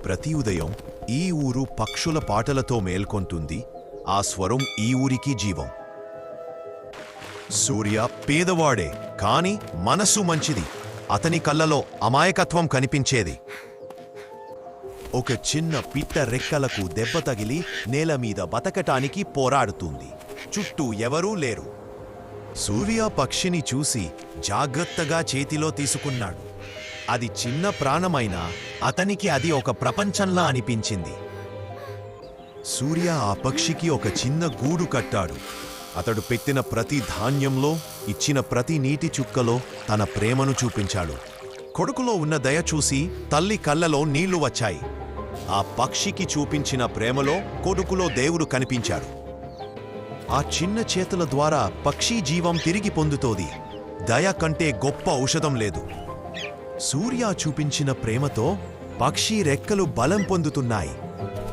ప్రతి ఉదయం ఈ ఊరు పక్షుల పాటలతో మేల్కొంటుంది. ఆ స్వరం ఈ ఊరికి జీవం. సూర్య పేదవాడే, కాని మనసు మంచిది. అతని కళ్ళలో అమాయకత్వం కనిపించేది. ఒక చిన్న పిట్ట రెక్కలకు దెబ్బ తగిలి నేల మీద బతకటానికి పోరాడుతుంది. చుట్టూ ఎవరూ లేరు. సూర్య పక్షిని చూసి జాగ్రత్తగా చేతిలో తీసుకున్నాడు. అది చిన్న ప్రాణమైనా అతనికి అది ఒక ప్రపంచంలా అనిపించింది. సూర్య ఆ పక్షికి ఒక చిన్న గూడు కట్టాడు. అతడు పెట్టిన ప్రతి ధాన్యంలో, ఇచ్చిన ప్రతి నీటి చుక్కలో తన ప్రేమను చూపించాడు. కొడుకులో ఉన్న దయ చూసి తల్లి కళ్ళలో నీళ్లు వచ్చాయి. ఆ పక్షికి చూపించిన ప్రేమలో కొడుకులో దేవుడు కనిపించాడు. ఆ చిన్న చేతుల ద్వారా పక్షి జీవం తిరిగి పొందుతోంది. దయ కంటే గొప్ప ఔషధం లేదు. సూర్య చూపించిన ప్రేమతో పక్షి రెక్కలు బలం పొందుతున్నాయి.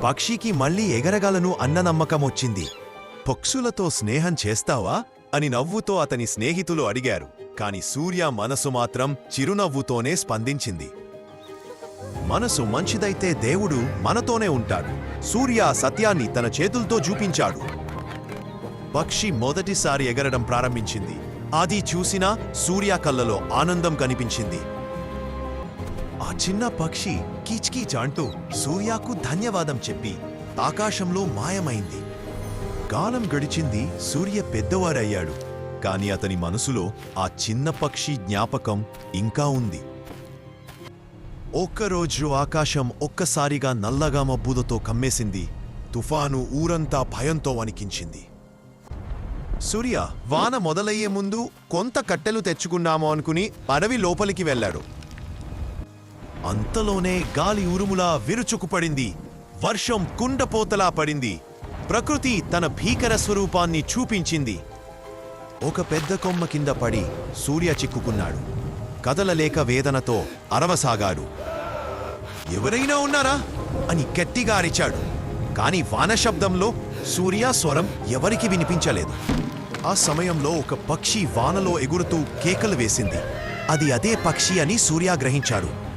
పక్షికి మళ్లీ ఎగరగలను అన్న నమ్మకం వచ్చింది. పక్షులతో స్నేహం చేస్తావా అని నవ్వుతో అతని స్నేహితులు అడిగారు. కాని సూర్య మనసు మాత్రం చిరునవ్వుతోనే స్పందించింది. మనసు మంచిదైతే దేవుడు మనతోనే ఉంటాడు. సూర్య సత్యాన్ని తన చేతులతో చూపించాడు. పక్షి మొదటిసారి ఎగరడం ప్రారంభించింది. అది చూసినా సూర్య కళ్ళలో ఆనందం కనిపించింది. ఆ చిన్న పక్షి కీచ్కీచ్ అంటూ సూర్యకు ధన్యవాదం చెప్పి ఆకాశంలో మాయమైంది. కాలం గడిచింది. సూర్య పెద్దవారయ్యాడు. కాని అతని మనసులో ఆ చిన్న పక్షి జ్ఞాపకం ఇంకా ఉంది. ఒక్కరోజు ఆకాశం ఒక్కసారిగా నల్లగా మబ్బులతో కమ్మేసింది. తుఫాను ఊరంతా భయంతో వణికించింది. సూర్య వాన మొదలయ్యే ముందు కొంత కట్టెలు తెచ్చుకున్నాము అనుకుని అడవి లోపలికి వెళ్లాడు. అంతలోనే గాలి ఉరుములా విరుచుకుపడింది. వర్షం కుండపోతలా పడింది. ప్రకృతి తన భీకర స్వరూపాన్ని చూపించింది. ఒక పెద్ద కొమ్మ కింద పడి సూర్య చిక్కుకున్నాడు. కదలలేక వేదనతో అరవసాగాడు. ఎవరైనా ఉన్నారా అని గట్టిగా అరిచాడు. కాని వాన శబ్దంలో సూర్య స్వరం ఎవరికి వినిపించలేదు. ఆ సమయంలో ఒక పక్షి వానలో ఎగురుతూ కేకలు వేసింది. అది అదే పక్షి అని సూర్య గ్రహించాడు.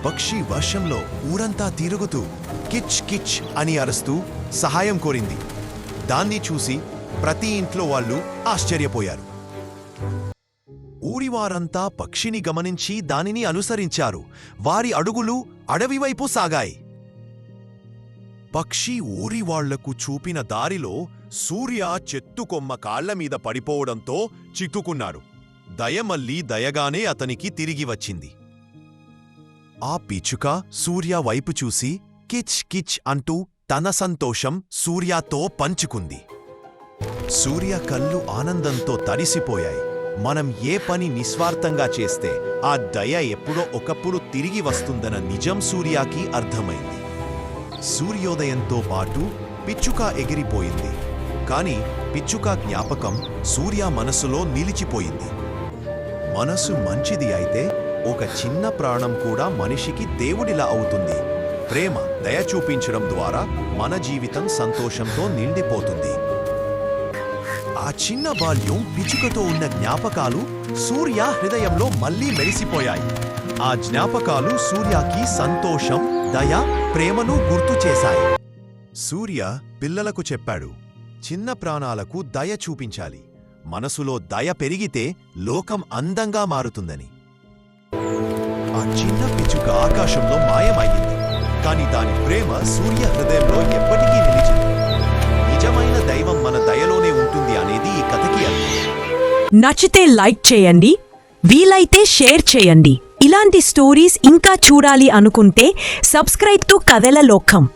పక్షి వర్షంలో ఊరంతా తిరుగుతూ కిచ్ కిచ్ అని అరుస్తూ సహాయం కోరింది. దాన్ని చూసి ప్రతి ఇంట్లో వాళ్ళు ఆశ్చర్యపోయారు. ఊరివారంతా పక్షిని గమనించి దానిని అనుసరించారు. వారి అడుగులు అడవివైపు సాగాయి. పక్షి ఊరి వాళ్లకు చూపిన దారిలో సూర్య చెట్టుకొమ్మ కాళ్లమీద పడిపోవడంతో చిక్కుకున్నాడు. దయ మళ్ళీ దయగానే అతనికి తిరిగి వచ్చింది. ఆ పిచ్చుక సూర్య వైపు చూసి కిచ్ కిచ్ అంటూ తన సంతోషం సూర్యతో పంచుకుంది. సూర్య కళ్ళు ఆనందంతో తడిసిపోయాయి. మనం ఏ పని నిస్వార్థంగా చేస్తే ఆ దయ ఎప్పుడో ఒకప్పుడు తిరిగి వస్తుందన్న నిజం సూర్యకి అర్థమైంది. సూర్యోదయంతో పాటు పిచ్చుక ఎగిరిపోయింది. కాని పిచ్చుక జ్ఞాపకం సూర్య మనసులో నిలిచిపోయింది. మనసు మంచిది అయితే ఒక చిన్న ప్రాణం కూడా మనిషికి దేవుడిలా అవుతుంది. ప్రేమ, దయ చూపించడం ద్వారా మన జీవితం సంతోషంతో నిండిపోతుంది. ఆ చిన్న బాల్యం పిచ్చుకతో ఉన్న జ్ఞాపకాలు సూర్య హృదయంలో మళ్లీ మెరిసిపోయాయి. ఆ జ్ఞాపకాలు సూర్యకి సంతోషం, దయ, ప్రేమను గుర్తు చేశాయి. సూర్య పిల్లలకు చెప్పాడు, చిన్న ప్రాణాలకు దయ చూపించాలి. మనసులో దయ పెరిగితే లోకం అందంగా మారుతుందని. ఆ చిన్న పిచ్చుక ఆకాశంలో మాయమయ్యింది. కాని దాని ప్రేమ సూర్య హృదయంలో ఎప్పటికీ నిలిచింది. నిజమైన దైవం మన దయలోనే ఉంటుంది అనేది ఈ కథకి అర్థం. నచ్చితే లైక్ చేయండి, వీలైతే షేర్ చేయండి. ఇలాంటి స్టోరీస్ ఇంకా చూడాలి అనుకుంటే సబ్స్క్రైబ్ టు కథల లోకం.